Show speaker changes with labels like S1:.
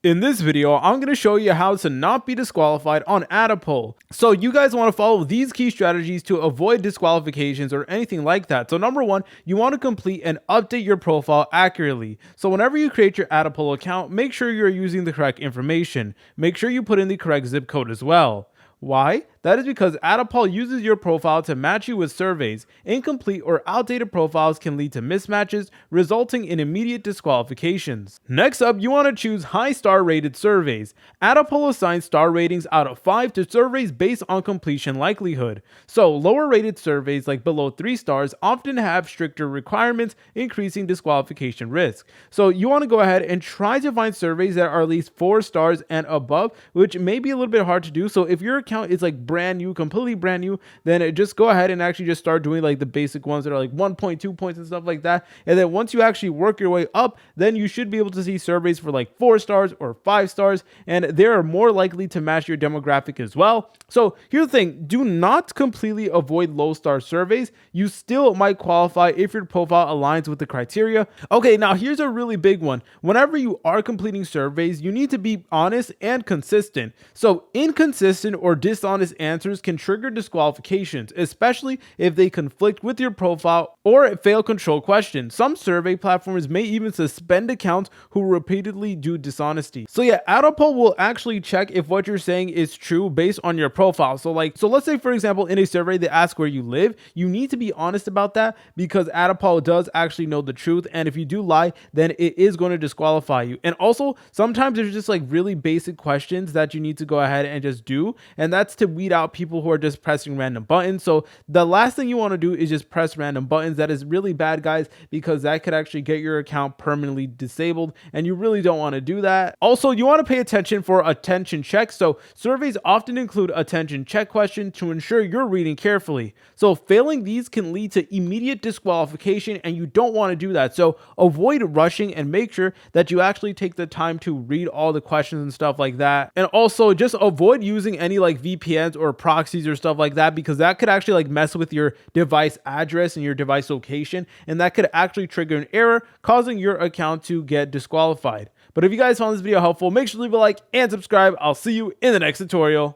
S1: In this video, I'm going to show you how to not be disqualified on Attapoll. So you guys want to follow these key strategies to avoid disqualifications or anything like that. So number one, you want to complete and update your profile accurately. So whenever you create your Attapoll account, make sure you're using the correct information. Make sure you put in the correct zip code as well. Why? That is because Attapoll uses your profile to match you with surveys. Incomplete or outdated profiles can lead to mismatches, resulting in immediate disqualifications. Next up, you want to choose high star rated surveys. Attapoll assigns star ratings out of 5 to surveys based on completion likelihood. So lower rated surveys like below 3 stars often have stricter requirements, increasing disqualification risk. So you want to go ahead and try to find surveys that are at least 4 stars and above, which may be a little bit hard to do. So if your account is like brand new, completely brand new, then just go ahead and actually just start doing like the basic ones that are like 1.2 points and stuff like that. And then once you actually work your way up, then you should be able to see surveys for like 4 stars or 5 stars, and they're more likely to match your demographic as well. So here's the thing, do not completely avoid low star surveys. You still might qualify if your profile aligns with the criteria. Okay, now here's a really big one. Whenever you are completing surveys, you need to be honest and consistent. So inconsistent or dishonest answers can trigger disqualifications, especially if they conflict with your profile or fail control questions. Some survey platforms may even suspend accounts who repeatedly do dishonesty. So yeah, Attapoll will actually check if what you're saying is true based on your profile. So let's say for example, in a survey they ask where you live, you need to be honest about that because Attapoll does actually know the truth. And if you do lie, then it is going to disqualify you. And also sometimes there's just like really basic questions that you need to go ahead and just do. And that's to weed out people who are just pressing random buttons. So the last thing you want to do is just press random buttons. That is really bad, guys, because that could actually get your account permanently disabled, and you really don't want to do that. Also, you want to pay attention for attention checks. So surveys often include attention check questions to ensure you're reading carefully. So failing these can lead to immediate disqualification, and you don't want to do that. So avoid rushing and make sure that you actually take the time to read all the questions and stuff like that. And also just avoid using any like VPNs or proxies or stuff like that, because that could actually like mess with your device address and your device location, and that could actually trigger an error, causing your account to get disqualified. But if you guys found this video helpful, make sure to leave a like and subscribe. I'll see you in the next tutorial.